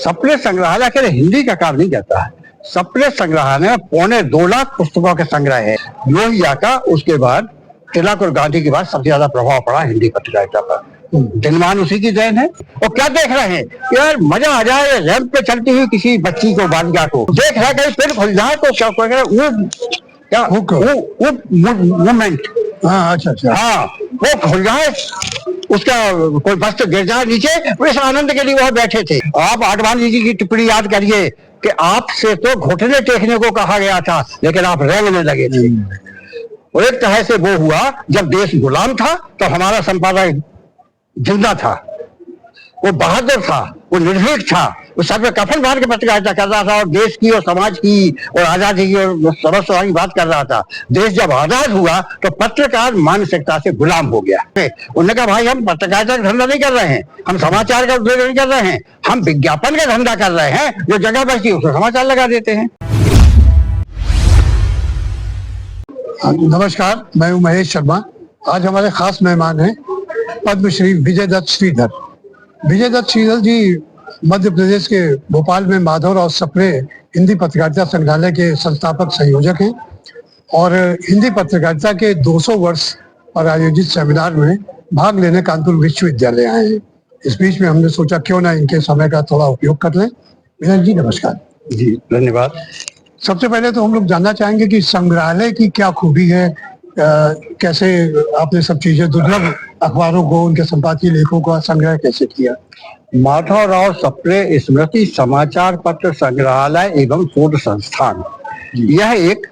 सप्रे संग्रहालय के लिए हिंदी का काम नहीं करता है। सप्रे संग्रहालय में 2.25 लाख पुस्तकों के संग्रह है। लोहिया का, उसके बाद तिलक और गांधी के बाद सबसे ज्यादा प्रभाव पड़ा हिंदी पत्रकारिता पर। दिनमान उसी की देन है। और क्या देख रहे हैं यार, मजा आ जाए रैंप पे चलती हुई किसी बच्ची को, बालिका को देख रहा है, कहीं फिर खुल जाए तो क्या मूवमेंट। हाँ, अच्छा। हाँ, वो खुल जाए, उसका कोई वस्त्र गिर जाए नीचे, इस आनंद के लिए वह बैठे थे। आप आडवाणी जी की टिप्पणी याद करिए कि आपसे तो घुटने टेकने को कहा गया था, लेकिन आप रेंगने लगे थे। और एक तरह से वो हुआ जब देश गुलाम था तो हमारा संपादक जिंदा था, वो बहादुर था, वो निर्भीक था, वो सर पे कफन बांध के पत्रकारिता कर रहा था और देश की और समाज की और आजादी की और सर्वस्व की बात कर रहा था। देश जब आजाद हुआ तो पत्रकार मानसिकता से गुलाम हो गया। उन्होंने कहा भाई हम पत्रकारिता का धंधा नहीं कर रहे हैं, हम समाचार का उद्योग नहीं कर रहे हैं, हम विज्ञापन का धंधा कर रहे हैं। जो जगह बचती है उसको समाचार लगा देते हैं। नमस्कार, मैं हूं महेश शर्मा। आज हमारे खास मेहमान हैं पद्मश्री विजय दत्त श्रीधर। विजय दत्त श्रीधर जी मध्य प्रदेश के भोपाल में माधवराव सप्रे हिंदी पत्रकारिता संग्रहालय के संस्थापक संयोजक हैं और हिंदी पत्रकारिता के 200 वर्ष पर आयोजित सेमिनार में भाग लेने कानपुर विश्वविद्यालय आए हैं। इस बीच में हमने सोचा क्यों ना इनके समय का थोड़ा उपयोग कर लें। विजय जी नमस्कार। जी धन्यवाद। सबसे पहले तो हम लोग जानना चाहेंगे कि संग्रहालय की क्या खूबी है, कैसे आपने सब चीजें, दुर्लभ अखबारों को, उनके संपादकीय लेखों का संग्रह कैसे किया। माधवराव सप्रे स्मृति समाचार पत्र संग्रहालय एवं शोध संस्थान, यह एक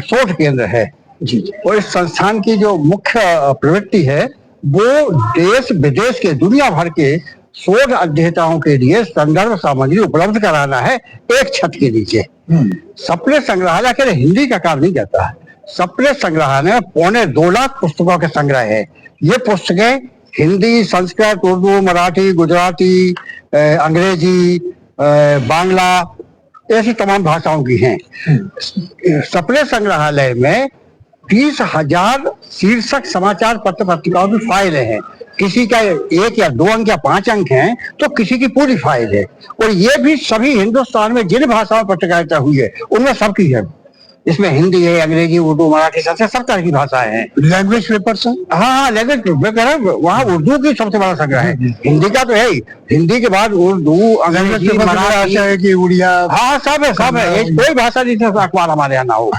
शोध केंद्र है जी। और इस संस्थान की जो मुख्य प्रवृत्ति है वो देश विदेश के, दुनिया भर के शोध अध्येताओं के लिए संदर्भ सामग्री उपलब्ध कराना है एक छत के नीचे। सप्रे संग्रहालय के लिए हिंदी का काम नहीं करता है। सप्रे संग्रहालय में 2.25 लाख पुस्तकों के संग्रह है। ये पुस्तकें हिंदी, संस्कृत, उर्दू, मराठी, गुजराती, अंग्रेजी, बांग्ला, ऐसी तमाम भाषाओं की हैं। सप्रे संग्रहालय में 30,000 शीर्षक समाचार पत्र पत्रिकाओं की फाइलें हैं। किसी का 1 या 2 अंक या 5 अंक हैं तो किसी की पूरी फाइल है। और ये भी सभी हिंदुस्तान में जिन भाषाओं में पत्रकारिता हुई है उनमें सबकी है। इसमें हिंदी है, अंग्रेजी, उर्दू, मराठी, संस्कृत, सब तरह की भाषाएं हैं। लैंग्वेज पेपर्स हैं? हाँ, लैंग्वेज पेपर, वहाँ उर्दू की सबसे बड़ा संग्रह है। हिंदी का तो है ही, हिंदी के बाद उर्दू, अंग्रेजी, मराठी, उड़िया, हाँ सब है। कोई भाषा नहीं अखबार हमारे यहाँ ना हो।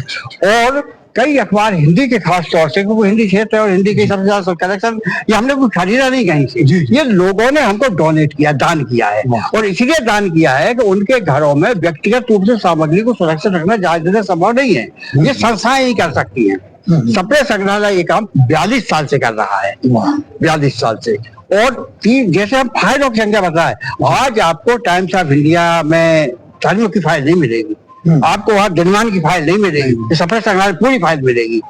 और कई अखबार हिंदी के खास तौर से, क्योंकि हिंदी क्षेत्र है और हिंदी के सबसे ज्यादा कलेक्शन, ये हमने कुछ खरीदा नहीं कहीं से, ये लोगों ने हमको डोनेट किया, दान किया है। और इसलिए दान किया है कि उनके घरों में व्यक्तिगत रूप से सामग्री को सुरक्षित रखना ज्यादा संभव नहीं है, ये संस्थाएं ही कर सकती हैं। सप्रे संग्रहालय ये काम 42 साल से कर रहा है, 42 साल से। और जैसे हम फाइलों की संख्या बताए, आज आपको टाइम्स ऑफ इंडिया में धर्म की फाइल नहीं मिलेगी, आपको वहां दिनमान की फाइल नहीं मिलेगी, सप्रे संग्रहालय पूरी फाइल मिलेगी।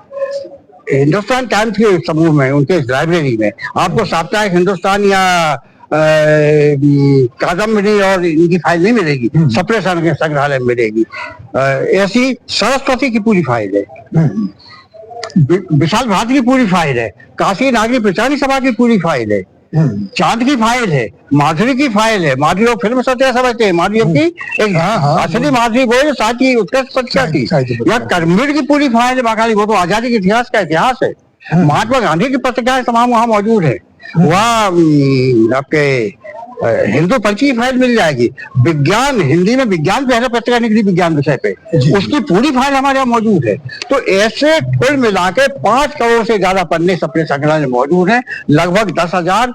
हिंदुस्तान टाइम्स के समूह में, उनके लाइब्रेरी में आपको साप्ताहिक हिंदुस्तान या कादम्बरी और इनकी फाइल नहीं मिलेगी, सप्रे संग्रहालय में मिलेगी। ऐसी सरस्वती की पूरी फाइल है, विशाल भारती की पूरी फाइल है, काशी नागरी प्रचारी सभा की पूरी फाइल है, चांद की फाइल है, माधुरी की फाइल है। माधुरी लोग फिल्म सत्या समझते हैं, माधुरी की एक असली माधुरी वो है, साथ ही उत्कृष्ट पत्रिका की। या कर्मवीर की पूरी फाइल है बाकायदा, वो तो आजादी के इतिहास का इतिहास है। महात्मा गांधी की पत्रिकाएं तमाम वहाँ मौजूद है। वहाँ आपके हिंदू पंच की फाइल मिल जाएगी। विज्ञान, हिंदी में विज्ञान पहले पत्रिका निकली विज्ञान विषय पे, उसकी पूरी फाइल हमारे यहाँ मौजूद है। तो ऐसे कुल मिला के 5 करोड़ से ज्यादा पन्ने सप्रे संग्रहालय में मौजूद हैं। लगभग 10,000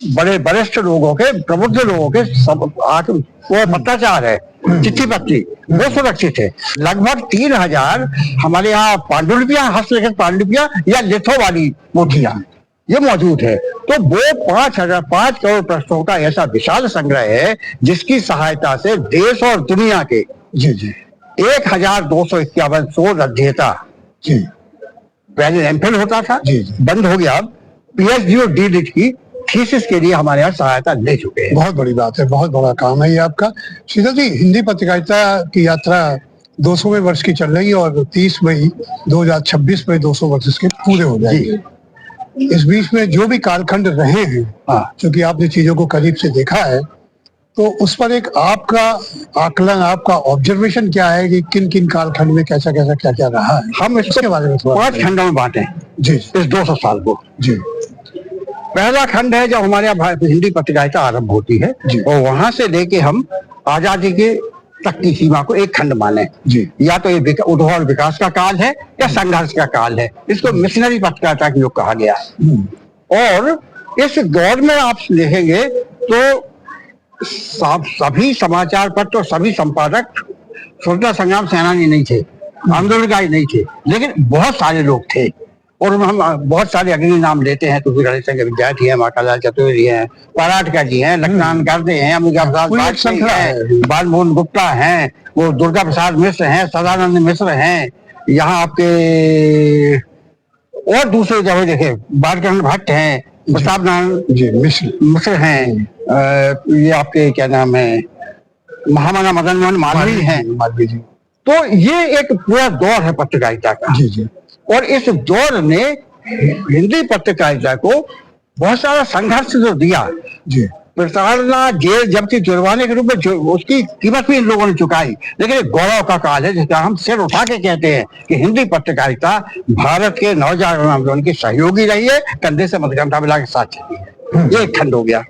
बड़े वरिष्ठ लोगों के, प्रबुद्ध लोगों के वो पत्राचार है, चिट्ठी पत्री, वो सुरक्षित है। लगभग 3,000 हमारे यहाँ पांडुलिपियां, हस्तलिखित पांडुलिपियां या लिथो वाली पोथियां ये मौजूद है। तो वो 5 करोड़ पृष्ठों का ऐसा विशाल संग्रह है जिसकी सहायता से देश और दुनिया के 1,251 शोध अध्येता, पहले एमफिल होता था, बंद हो गया, पीएचडी और डीलिट की थीसिस के लिए हमारे यहाँ सहायता ले चुके हैं। बहुत बड़ी बात है, बहुत बड़ा काम है ये आपका। श्रीधर जी, हिंदी पत्रकारिता की यात्रा 200वें वर्ष की चल रही है और 30 मई 2026 में 200 वर्ष इसके पूरे हो जाएंगे। इस बीच में जो भी कालखंड रहे हैं, क्योंकि आपने चीजों को करीब से देखा है, तो उस पर एक आपका आकलन, आपका ऑब्जर्वेशन क्या है कि किन किन कालखंड में कैसा कैसा क्या क्या रहा है? हम इसके बारे में थोड़ा 5 खंडों में बांटे जी इस 200 साल को। जी पहला खंड है जब हमारे यहाँ हिंदी पत्रकारिता आरंभ होती है, और वहां से लेके हम आजादी के तक की सीमा को एक खंड माने जी। या तो ये उद्भव और विकास का काल है या संघर्ष का काल है। इसको मिशनरी पत्रकारिता का युग कहा गया। और इस दौर में आप देखेंगे तो सभी समाचार पत्र और सभी संपादक स्वतंत्रता संग्राम सेनानी नहीं थे, आंदोलनकारी नहीं थे, लेकिन बहुत सारे लोग थे। और हम बहुत सारे अग्रणी नाम लेते हैं, तो फिर हरिशंकर विद्यार्थी है, माखनलाल चतुर्वेदी है, पराटकर जी हैं, लक्ष्मण गर्दे हैं, अंबिका प्रसाद वाजपेयी हैं, बालमोहन गुप्ता हैं, वो दुर्गा प्रसाद मिश्र हैं, सदानंद मिश्र हैं, यहाँ आपके और दूसरे जगह देखे बालकृष्ण भट्ट हैं, प्रताप नारायण जी मिश्र हैं, ये आपके क्या नाम है महामना मदन मोहन मालवीय हैं। तो ये एक पूरा दौर है पत्रकारिता का। जी जी। और इस दौर ने हिंदी पत्रकारिता को बहुत सारा संघर्ष जो दिया, जी, प्रताड़ना, जेल जब्ती, जुर्माने के रूप में उसकी कीमत भी इन लोगों ने चुकाई। लेकिन एक गौरव का काल है जिसका हम सिर उठा के कहते हैं कि हिंदी पत्रकारिता भारत के नवजागरण आंदोलन की सहयोगी रही है, कंधे से कंधा मिला के साथ चली है। ये एक खंड हो गया।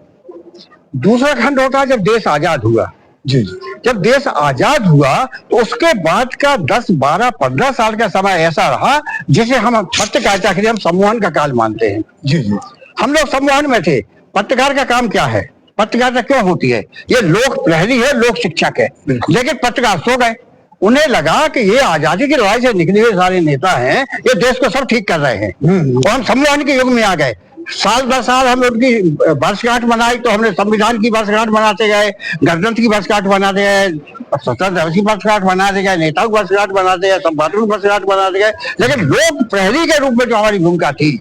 दूसरा खंड होता है जब देश आजाद हुआ। जी जी। जब देश आजाद हुआ तो उसके बाद का 10, 12, 15 साल का समय ऐसा रहा जिसे हम पत्रकारिता के लिए हम सम्मोहन का काल मानते हैं। जी जी। हम लोग सम्मोहन में थे। पत्रकार का काम क्या है, पत्रकारिता क्यों होती है? ये लोक प्रहरी है, लोक शिक्षक है। लेकिन पत्रकार सो गए। उन्हें लगा कि ये आजादी की लड़ाई से निकले हुए सारे नेता हैं, ये देश को सब ठीक कर रहे हैं, और हम सम्मोहन के युग में आ गए। साल दर साल हम उनकी वर्षगांठ मनाई, तो हमने संविधान की वर्षगांठ मनाते गए, गणतंत्र की वर्षगांठ मनाते गए, स्वतंत्रता दिवस की वर्षगांठ मनाते गए, नेताओं की वर्षगांठ मनाते गए, संपादकों की वर्षगांठ मनाते गए। लेकिन लोक प्रहरी के रूप में जो हमारी भूमिका थी,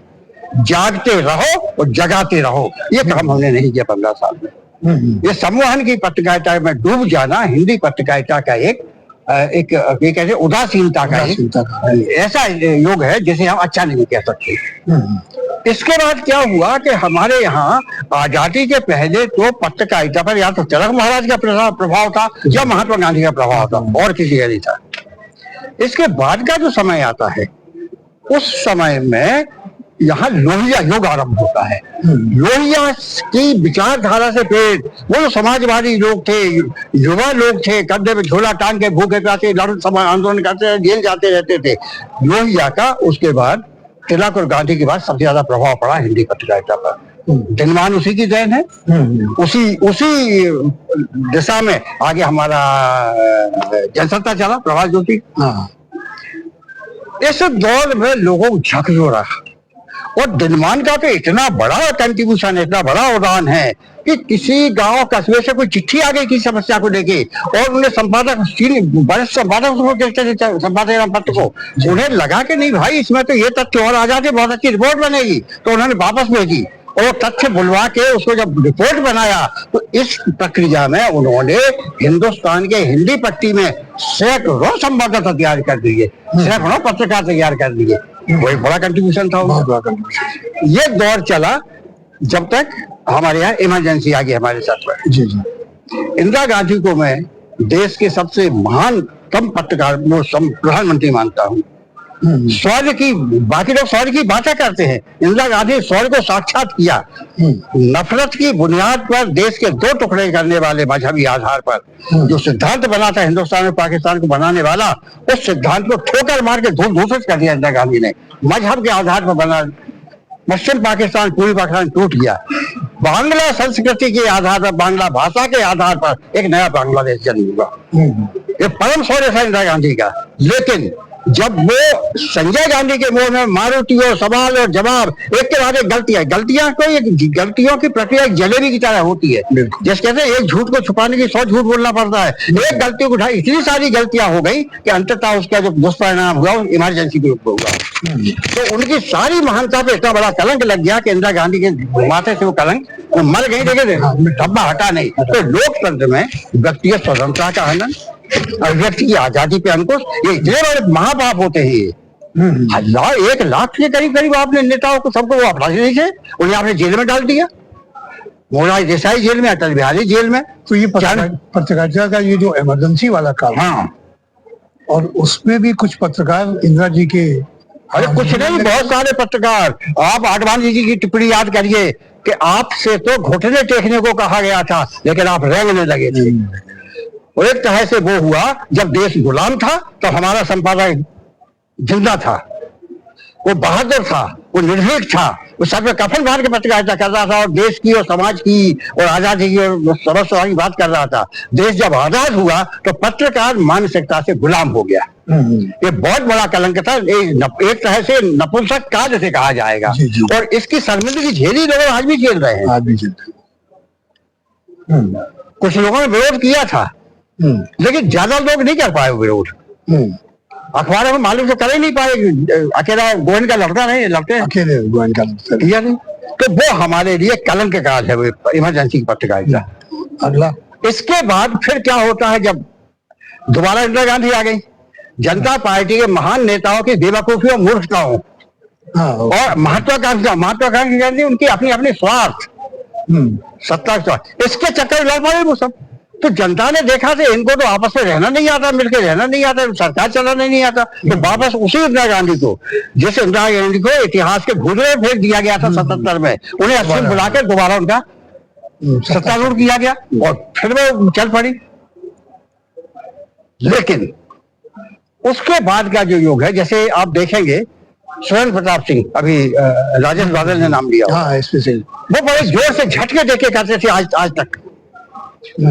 जागते रहो और जगाते रहो, ये काम हमने नहीं किया 15 साल में। ये सम्मोहन की पत्रकारिता में डूब जाना हिंदी पत्रकारिता का एक ये कहते उदासीनता का ऐसा योग है जिसे हम अच्छा नहीं कह सकते। इसके बाद क्या हुआ कि हमारे यहाँ आजादी के पहले तो पत्रकारिता पर या तो तिलक महाराज का प्रभाव था या महात्मा गांधी का प्रभाव था, और किसी का नहीं था। इसके बाद का जो समय आता है, उस समय में यहाँ लोहिया युग आरंभ होता है। लोहिया की विचारधारा से प्रेरित वो जो समाजवादी लोग थे, युवा लोग थे, कंधे में झोला टांग के भूखे प्यासे आंदोलन करते, जेल जाते रहते थे। लोहिया का उसके बाद तिलक और गांधी के बाद सबसे ज्यादा प्रभाव पड़ा हिंदी पत्रकारिता पर। दिनमान उसी की देन है। उसी दिशा में आगे हमारा जनसत्ता चला, प्रभात ज्योति। इस दौर में लोगों को झकझोरा, और दिनमान का तो इतना बड़ा कंट्रीब्यूशन, इतना बड़ा उदाहरण है कि किसी गांव कस्बे से कोई चिट्ठी आ गई किसी समस्या को लेके, और उन्हें संपादक वरिष्ठ संपादक पत्र को उन्हें लगा कि नहीं भाई इसमें तो ये तथ्य और आ जाते, बहुत अच्छी रिपोर्ट बनेगी, तो उन्होंने वापस भेजी और तथ्य बुलवा के उसको जब रिपोर्ट बनाया, तो इस प्रक्रिया में उन्होंने हिंदुस्तान के हिंदी पट्टी में सैकड़ों संवाददाता तैयार कर दिए, सैकड़ों पत्रकार तैयार कर दिए। वही बड़ा कंट्रीब्यूशन था, बहुत बड़ा कंट्रीब्यूशन। ये दौर चला जब तक हमारे यहाँ इमरजेंसी आ गई हमारे साथ में। जी जी। इंदिरा गांधी को मैं देश के सबसे महान कम पत्रकार प्रधानमंत्री मानता हूँ। स्वर्ग की, बाकी लोग स्वर्ग की बातें करते हैं, इंदिरा गांधी स्वर्ग को साक्षात किया। नफरत की बुनियाद पर देश के 2 टुकड़े करने वाले मजहबी आधार पर जो सिद्धांत बना था हिंदुस्तान और पाकिस्तान को बनाने वाला, उस सिद्धांत को ठोकर मार के धूल-धूसर कर दिया इंदिरा गांधी ने। मजहब के आधार पर बना पश्चिम पाकिस्तान, पूर्वी पाकिस्तान टूट गया। बांग्ला संस्कृति के आधार पर, बांग्ला भाषा के आधार पर एक नया बांग्लादेश जन्म हुआ। ये परम शौर्य था इंदिरा गांधी का। लेकिन जब वो संजय गांधी के मुंह में मारुति और सवाल और जवाब एक के बाद एक गलतियां कोई गलतियों की प्रक्रिया एक जलेबी की तरह होती है। जैसे कहते हैं एक झूठ को छुपाने की 100 झूठ बोलना पड़ता है। एक गलती को उठाई, इतनी सारी गलतियां हो गई कि अंततः उसका जो दुष्परिणाम हुआ वो इमरजेंसी के रूप में हुआ। तो उनकी सारी महानता पे इतना बड़ा कलंक लग गया कि इंदिरा गांधी के माथे से वो कलंक मर गई, लेकिन धब्बा हटा नहीं। तो लोकतंत्र में व्यक्तिगत स्वतंत्रता का हनन, व्यक्ति की आजादी पे अंकुश, ये इतने बड़े महापाप होते हैं। 1 लाख के करीब आपने नेताओं को सबको वो अपराधी थे, उन्हें आपने जेल में डाल दिया। मोरारजी देसाई जेल में, अटल बिहारी जेल में। तो ये पत्रकारिता का ये जो इमरजेंसी वाला काम, हाँ, और उसमें भी कुछ पत्रकार इंदिरा जी के, अरे कुछ नहीं, बहुत सारे पत्रकार। आप आडवाणी जी की टिप्पणी याद करिए कि आपसे तो घुटने टेकने को कहा गया था, लेकिन आप रेंगने लगे थे। और एक तरह से वो हुआ, जब देश गुलाम था तो हमारा संपादक जिंदा था, वो बहादुर था, वो निर्भीक था, वो सर पे कफन बांध के पत्रकारिता कर रहा था और देश की और समाज की और आजादी की और सर्वस्व की बात कर रहा था। देश जब आजाद हुआ तो पत्रकार मानसिकता से गुलाम हो गया। ये बहुत बड़ा कलंक था, एक तरह से नपुंसक काल से कहा जाएगा। जी, जी। और इसकी शर्मिंदगी झेली लोग आज भी झेल रहे हैं। आज भी झेलते हैं। कुछ लोगों ने विरोध किया था, लेकिन ज्यादा लोग नहीं कर पाए विरोध। अखबारों में मालूम तो कर ही नहीं पाए, अकेला गोविंद का लड़का नहीं, लड़ते अकेले गोविंद का किया नहीं। तो वो हमारे लिए कलंक का काज है, वो इमरजेंसी की पत्रकारिता। अगला, इसके बाद फिर क्या होता है, जब दोबारा इंदिरा गांधी आ गई, जनता पार्टी के महान नेताओं की बेवकूफी और मूर्खताओं और महत्वाकांक्षी गांधी उनकी अपनी अपनी स्वार्थ, सत्ता स्वार्थ, इसके चक्कर लड़ पड़े वो सब। तो जनता ने देखा कि इनको तो आपस में रहना नहीं आता, मिलकर रहना नहीं आता, सरकार चलाना नहीं आता, तो वापस उसी इंदिरा गांधी को, जैसे इंदिरा गांधी को इतिहास के भूले में फेंक दिया गया था 77 में, उन्हें 80 में बुलाकर दोबारा उनका सत्तारूढ़ किया गया और फिर वो चल पड़ी। लेकिन उसके बाद का जो युग है, जैसे आप देखेंगे सुरेंद्र प्रताप सिंह, अभी राजेश बादल ने नाम लिया, वो बड़े जोर से झटके देके करते थे आज तक।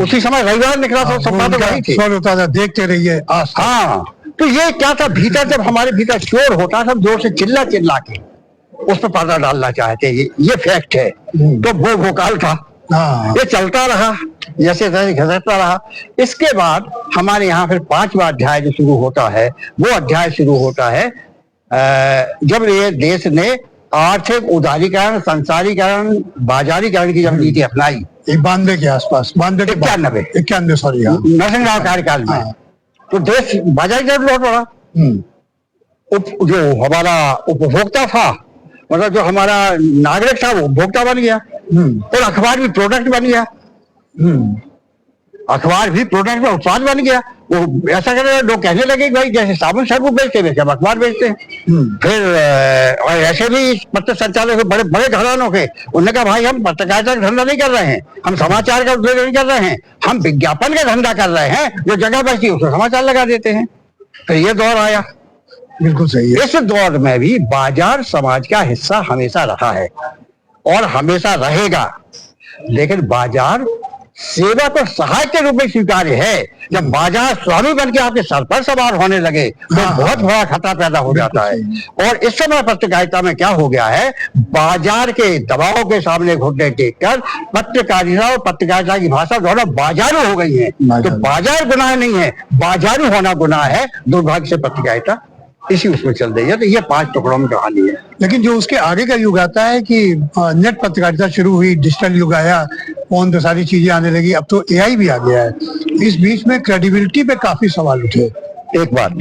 उसी समय रविवार निकला था, संपादक वही थे, होता था देखते रहिए। हाँ, तो ये क्या था, भीतर जब हमारे भीतर शोर होता था, जोर से चिल्ला चिल्ला के उस पर पर्दा डालना चाहते, ये फैक्ट है। तो वो वोकाल था, ये चलता रहा, जैसे घसरता रहा। इसके बाद हमारे यहाँ फिर 5वां अध्याय जो शुरू होता है, वो अध्याय शुरू होता है जब ये देश ने आर्थिक उदारीकरण, संसारीकरण, बाजारीकरण की जब नीति अपनाई, 92 के आसपास, 91 सॉरी, नरसिंह कार्यकाल में, तो देश बाजारीकरण लौट पड़ा। जो हमारा उपभोक्ता था, मतलब जो हमारा नागरिक था, वो उपभोक्ता बन गया और अखबार भी प्रोडक्ट बन गया। अखबार भी प्रोडक्ट में उत्पाद बन गया। वो ऐसा कर लोग कहने लगे कि भाई जैसे साबुन शैम्पू बेचते हैं, हम अखबार बेचते हैं। फिर और ऐसे भी पत्र संचालक बड़े बड़े घरानों के, उन्होंने कहा भाई हम पत्रकारिता का धंधा नहीं कर रहे हैं, हम समाचार का उद्योग नहीं कर रहे हैं, हम विज्ञापन का धंधा कर रहे हैं, जो जगह बचती है उसको समाचार लगा देते हैं। फिर ये दौर आया। बिल्कुल सही है। इस दौर में भी बाजार समाज का हिस्सा हमेशा रहा है और हमेशा रहेगा, लेकिन बाजार सेवा को सहायक के रूप में स्वीकार्य है। जब बाजार स्वामी बन के आपके सर पर सवार होने लगे तो बहुत बड़ा खतरा पैदा हो जाता है। और इस समय पत्रकारिता में क्या हो गया है, बाजार के दबाव के सामने घुटने टेक कर पत्रकारिता और पत्रकारिता की भाषा दोनों बाजारू हो गई है। तो बाजार गुनाह नहीं है, बाजारू होना गुनाह है। दुर्भाग्य से पत्रकारिता इसी उसमें चल रही है। तो ये 5 टुकड़ों में कहानी है। लेकिन जो उसके आगे का युग आता है कि नेट पत्रकारिता शुरू हुई, डिजिटल युग आया, फोन पे सारी चीजें आने लगी, अब तो एआई भी आ गया है। इस बीच में क्रेडिबिलिटी पे काफी सवाल उठे। एक बात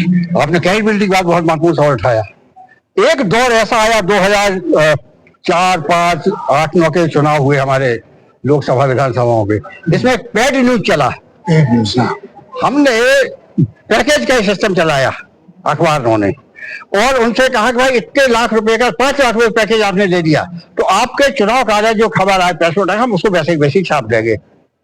आपने क्रेडिबिलिटी की बात बहुत महत्वपूर्ण सवाल उठाया। एक दौर ऐसा आया 2004, 5, 8, 9 के चुनाव हुए हमारे लोकसभा विधानसभाओं के, इसमें पेड न्यूज चला। हमने पैकेज का सिस्टम चलाया अखबारों ने और उनसे कहा कि भाई इतने लाख रुपए का 5 लाख रुपए पैकेज आपने ले दिया तो आपके चुनाव कार्य जो खबर आए पैसों उठाए हम उसको वैसे वैसे छाप देंगे।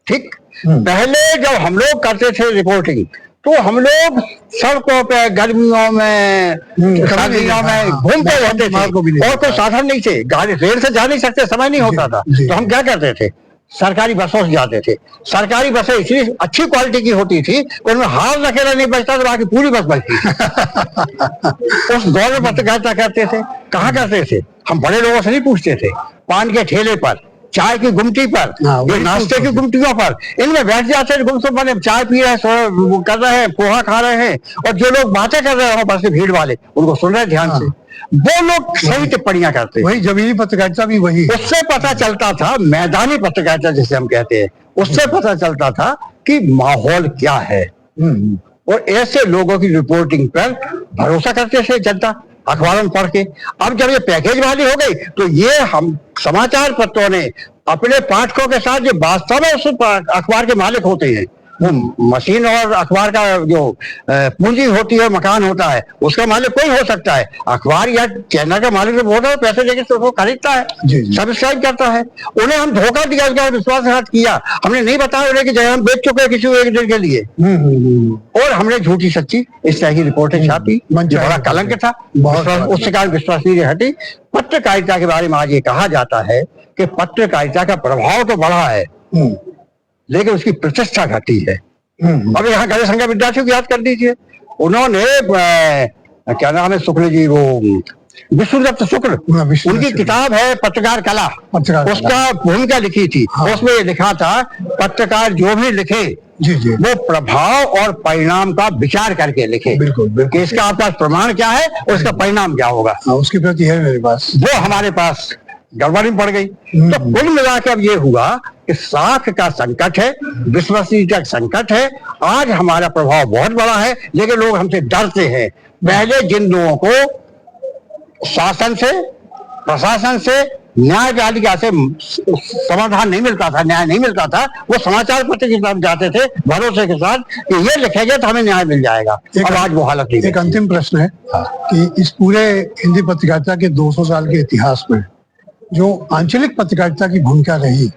ठीक, पहले जब हम लोग करते थे रिपोर्टिंग तो हम लोग सड़कों पे गर्मियों में सर्दियों में घूमते रहते थे और कोई साधन नहीं थे, गाड़ी रेल से जा नहीं सकते, समय नहीं होता था। तो हम क्या करते थे, सरकारी बसों से जाते थे। सरकारी बसें इतनी अच्छी क्वालिटी की होती थी उनमें हाथ अकेला नहीं बचता, तो बाकी पूरी बस बचती उस दौर में पत्रकारिता करते थे। कहाँ करते थे, हम बड़े लोगों से नहीं पूछते थे, पान के ठेले पर, चाय की गुमटी पर, नाश्ते की गुमटियों पर, इनमें बैठ जाते गुमसुम बने, चाय पी रहे हैं, कर रहे हैं, पोहा खा रहे हैं और जो लोग बातें कर रहे हैं बस भीड़ वाले उनको सुन रहे ध्यान से, वो लोग सही टिप्पणियां करते। वही जमीनी पत्रकारिता भी वही, उससे पता चलता था, मैदानी पत्रकारिता जिसे हम कहते हैं, उससे पता चलता था कि माहौल क्या है और ऐसे लोगों की रिपोर्टिंग पर भरोसा करते थे जनता अखबारों में पढ़ के। अब जब ये पैकेज वाली हो गई तो ये हम समाचार पत्रों ने अपने पाठकों के साथ जो वास्तव में उस अखबार के मालिक होते हैं, वो मशीन और अखबार का जो पूंजी होती है, मकान होता है, उसका मालिक कोई हो सकता है। अखबार या चैनल का मालिक तो होता है, पैसे देके उसको खरीदता है, सब्सक्राइब करता है। उन्हें हम धोखा दिया, उसका विश्वासघात किया, हमने नहीं बताया उन्हें कि जगह हम बेच चुके हैं किसी एक दिन के लिए, और हमने झूठी सच्ची इस तरह की रिपोर्टें छापी, बड़ा कलंक था। उससे कारण विश्वसनीयता हटी। पत्रकारिता के बारे में आज ये कहा जाता है कि पत्रकारिता का प्रभाव तो बढ़ा है, लेकिन उसकी प्रतिष्ठा घटी है। अब यहाँ गणेश संघ विद्यार्थियों की याद कर दीजिए, उन्होंने क्या नाम है शुक्ल जी, वो विष्णुदत्त शुक्ल, उनकी किताब है पत्रकार कला, उसका भूमिका लिखी थी। उसमें ये लिखा था, पत्रकार जो भी लिखे वो प्रभाव और परिणाम का विचार करके लिखे। बिल्कुल। कि इसका आपके पास प्रमाण क्या है और इसका परिणाम क्या होगा, उसकी प्रति है मेरे पास। वो हमारे पास गड़बड़ी पड़ गई। तो कुल मिला के अब ये हुआ कि साख का संकट है, विश्वसनीयता का संकट है। आज हमारा प्रभाव बहुत बड़ा है, लेकिन लोग हमसे डरते हैं। पहले जिन लोगों को शासन से, प्रशासन से, न्यायपालिका से समाधान नहीं मिलता था, न्याय नहीं मिलता था, वो समाचार पत्र की तरफ जाते थे भरोसे के साथ कि ये लिखेंगे तो हमें न्याय मिल जाएगा। अब आज वो हालत नहीं है। एक अंतिम प्रश्न है कि इस पूरे हिंदी पत्रकारिता के 200 साल के इतिहास में जो आंचलिक पत्रकारिता की भूमिका रही,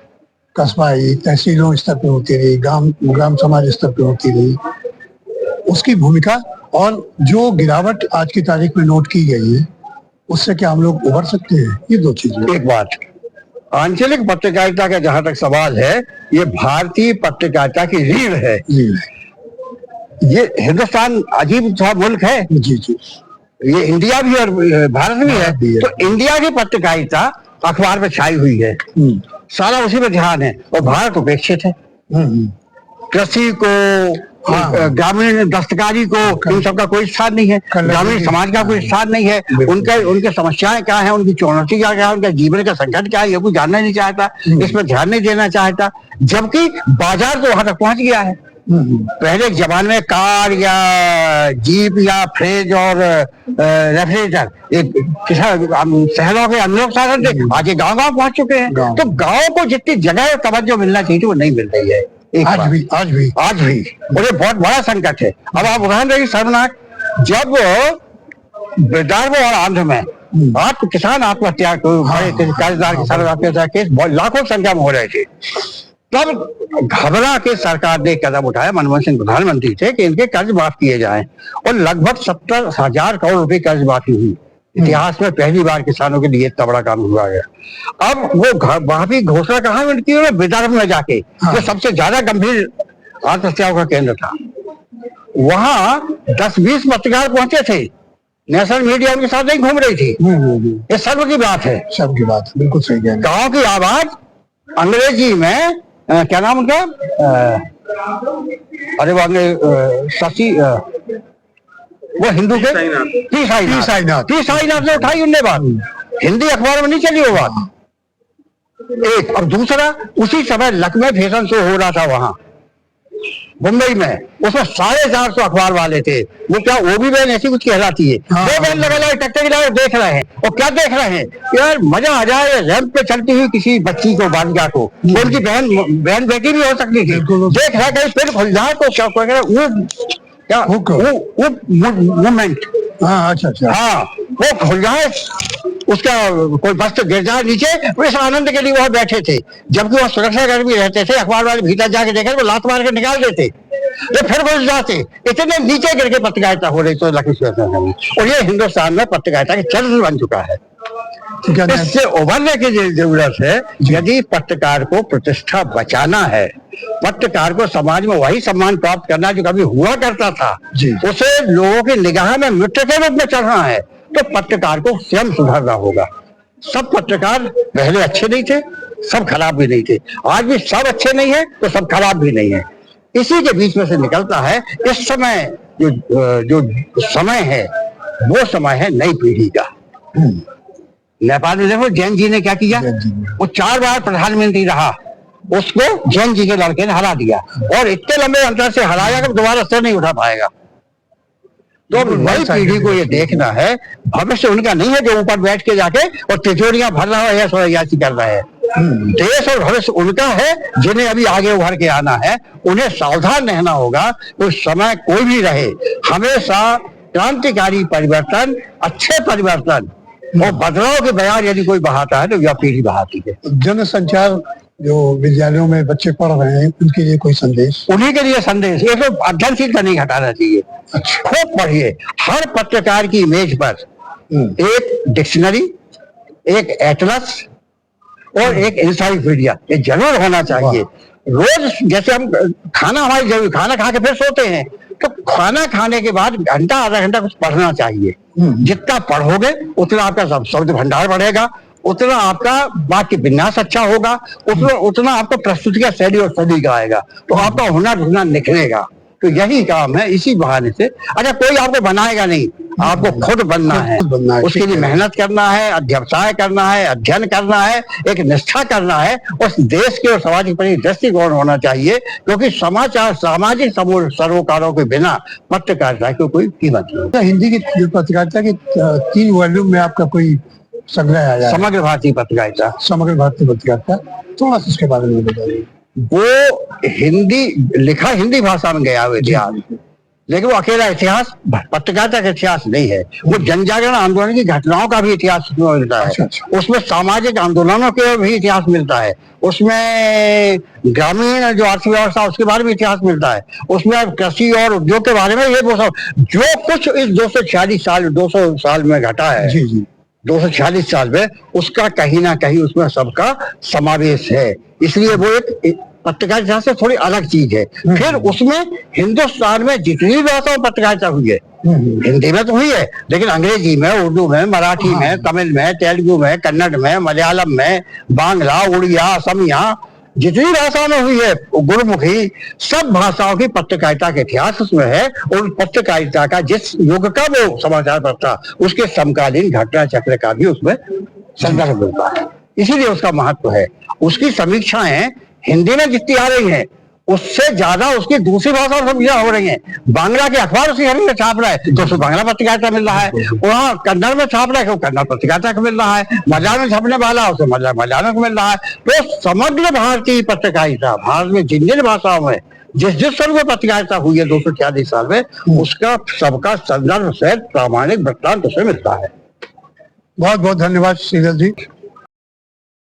कस्बाई तहसीलों स्तर पे होती रही, ग्राम समाज स्तर पे होती रही, उसकी भूमिका और जो गिरावट आज की तारीख में नोट की गई है, उससे क्या हम लोग उभर सकते हैं? ये दो चीजें। एक बात, आंचलिक पत्रकारिता का जहां तक सवाल है, ये भारतीय पत्रकारिता की रीढ़ है। ये हिंदुस्तान अजीब सा मुल्क है। जी। ये इंडिया भी और भारत भी है। तो इंडिया की पत्रकारिता अखबार पे छाई हुई है, सारा उसी पे ध्यान है, और भारत उपेक्षित है। कृषि को, ग्रामीण दस्तकारी को, इन सबका कोई स्थान नहीं है, ग्रामीण समाज का कोई स्थान नहीं है। उनके समस्याएं क्या है, उनकी चुनौती क्या है, उनका जीवन का संकट क्या है, ये कोई जानना नहीं चाहता, इस पर ध्यान नहीं देना चाहता। जबकि बाजार तो वहां तक पहुंच गया है। पहले एक जमाने में कार या जीप या फ्रिज और रेफ्रिजरेटर शहरों के अनलोक साधन थे, आज ये गाँव पहुंच चुके हैं। तो गाँव को जितनी जगह तवज्जो मिलना चाहिए वो नहीं मिल रही है आज भी। और ये बहुत बड़ा संकट है। अब आप उदाहरण देखिए, सर्वनाक, जब विदर्भ और आंध्र में आप किसान आत्महत्या को, कर्जदार किसान आत्महत्या केस लाखों संख्या में हो रहे थे, तब घबरा के सरकार ने कदम उठाया, मनमोहन सिंह प्रधानमंत्री थे, कि इनके कर्ज माफ किए जाएं, और लगभग 70,000 करोड़ रुपए कर्ज माफी हुई। इतिहास में पहली बार किसानों के लिए इतना बड़ा काम हुआ है। अब वो माफी घोषणा कहाँ मिलती है? विदर्भ में जाके, जो सबसे ज्यादा गंभीर आत्महत्याओं का केंद्र था, वहां 10-20 पत्रकार पहुंचे थे। नेशनल मीडिया उनके साथ नहीं घूम रही थी। ये सर्व की बात है, सबकी बात, बिल्कुल सही है। गाँव की आवाज अंग्रेजी में, क्या नाम उनका, अरे वो शशि, वो हिंदू के टी साईनाथ ने उठाई उनने बात, हिंदी अखबार में नहीं चली वो बात। एक और दूसरा, उसी समय लखनऊ फैशन शो हो रहा था वहां मुंबई में, उसमें 450 अखबार वाले थे। वो क्या ओबी बहन ऐसी कुछ कहलाती है, वो बहन लगा टक्कर गिरा देख रहे हैं। और क्या देख रहे हैं यार, मजा आ जाए रैंप पे चलती हुई किसी बच्ची को, बालिका को, उनकी बहन बेटी भी हो सकती थी, देख रहा कहीं फिर खुल जाए तो क्या मूवमेंट, अच्छा, वो खुल जाए, उसका कोई वस्त्र गिर जाए नीचे, वो इस आनंद के लिए वहां बैठे थे। जबकि वह सुरक्षा कर्मी रहते थे, अखबार वाले भीतर जाके देखे वो लात मार के निकाल देते, तो फिर घुस जाते। इतने नीचे गिर के पत्रकारिता हो रही तो लखनऊ, और ये हिंदुस्तान में पत्रकारिता के चरित्र बन चुका है। इससे उभरने की जरूरत है। यदि पत्रकार को प्रतिष्ठा बचाना है, पत्रकार को समाज में वही सम्मान प्राप्त करना जो कभी हुआ करता था, उसे लोगों की निगाह में मित्र के रूप में चढ़ना है, तो पत्रकार को स्वयं सुधारना होगा। सब पत्रकार पहले अच्छे नहीं थे, सब खराब भी नहीं थे, आज भी सब अच्छे नहीं है तो सब खराब भी नहीं है। इसी के बीच में से निकलता है। इस समय जो समय है, वो समय है नई पीढ़ी का। नेपाल में देखो जैन जी ने क्या किया, वो 4 बार प्रधानमंत्री रहा, उसको जैन जी के लड़के ने हरा दिया, और इतने लंबे अंतर से हराया कि दोबारा सर नहीं उठा पाएगा। तो नई पीढ़ी को ये देखना है, भविष्य उनका नहीं है जो ऊपर बैठ के जाके और तिजोरियां भर रहा है, ऐसी कर रहा है। देश और भविष्य उनका है जिन्हें अभी आगे उभर के आना है। उन्हें सावधान रहना होगा। उस समय कोई भी रहे, हमेशा क्रांतिकारी परिवर्तन, अच्छे परिवर्तन और बदलाव के बयान यदि कोई बहाता है तो यह पीढ़ी बहाती है। जनसंचार जो विद्यालयों में बच्चे पढ़ रहे हैं उनके लिए कोई संदेश? उन्हीं के लिए संदेश, ये तो अध्ययनशीलता नहीं घटाना चाहिए। अच्छा। खूब पढ़िए। हर पत्रकार की इमेज पर एक डिक्शनरी, एक एटलस और एक इंसाइक्लोपीडिया ये जरूर होना चाहिए। रोज जैसे हम खाना, हमारी जरूर खाना खा के फिर सोते हैं, तो खाना खाने के बाद घंटा आधा घंटा कुछ पढ़ना चाहिए। जितना पढ़ोगे उतना आपका शब्द भंडार बढ़ेगा, उतना आपका वाक्य विन्यास अच्छा होगा, उतना आपको प्रस्तुति का शैली और सलीका आएगा, तो आपका हुनर निखरेगा। तो यही काम है। इसी बहाने से अच्छा, कोई आपको बनाएगा नहीं, आपको खुद बनना है। उसके लिए मेहनत करना है, अध्यवसाय करना है, अध्ययन करना है, एक निष्ठा करना है। उस देश के और समाज के प्रति दृष्टिकोण होना चाहिए, क्योंकि समाचार सामाजिक सरोकारों के बिना पत्रकारिता की कोई कीमत नहीं। हिंदी की पत्रकारिता के 3 वॉल्यूम में आपका कोई संग्रह आया? समग्र भारतीय पत्रकारिता। समग्र भारतीय पत्रकारिता, थोड़ा सा इसके बारे में बताइए। वो हिंदी भाषा में गया हुआ इतिहास, लेकिन वो अकेला इतिहास पत्रकारिता का इतिहास नहीं है। वो जन जागरण आंदोलन की घटनाओं का भी इतिहास मिलता है। अच्छा। उसमें सामाजिक आंदोलनों के भी इतिहास मिलता है। उसमें ग्रामीण जो अर्थव्यवस्था उसके बारे में इतिहास मिलता है। उसमें कृषि और उद्योग के बारे में ये वो सब जो कुछ इस 200 साल में घटा है। जी जी। 246 साल में उसका कहीं ना कहीं उसमें सबका समावेश है। इसलिए वो एक पत्रकारिता से थोड़ी अलग चीज है। फिर उसमें हिंदुस्तान में जितनी भाषाओं में पत्रकारिता हुई है, हिंदी में तो हुई है, लेकिन अंग्रेजी में, उर्दू में, मराठी में, तमिल में, तेलुगु में, कन्नड़ में, मलयालम में, बांग्ला, उड़िया, असमिया, जितनी भाषाओं में हुई है, गुरुमुखी, सब भाषाओं की पत्रकारिता का इतिहास उसमें है। और पत्रकारिता का जिस युग का वो समाचार पत्र था उसके समकालीन घटना चक्र का भी उसमें संदर्भ मिलता है। इसीलिए उसका महत्व है। उसकी समीक्षाएं हिंदी में जितनी आ रही हैं उससे ज्यादा उसकी दूसरी भाषाओं में समीक्षा हो रही है। बांग्ला के अखबार उसी हिंदी में छाप रहा है तो उसको बांग्ला पत्रकारिता मिल रहा है। वहाँ कन्नड़ में छाप रहा है तो कन्नड़ पत्रकारिता को मिल रहा है। मलयालम में छपने वाला उसे मलयालम को मिल रहा है। तो समग्र भारतीय पत्रकारिता, भारत में जिन जिन भाषाओं में जिस स्वरूप में पत्रकारिता हुई है 246 साल में, उसका सबका संदर्भ से प्रामाणिक वृत्तांत उसे मिलता है। बहुत बहुत धन्यवाद श्रीधर जी।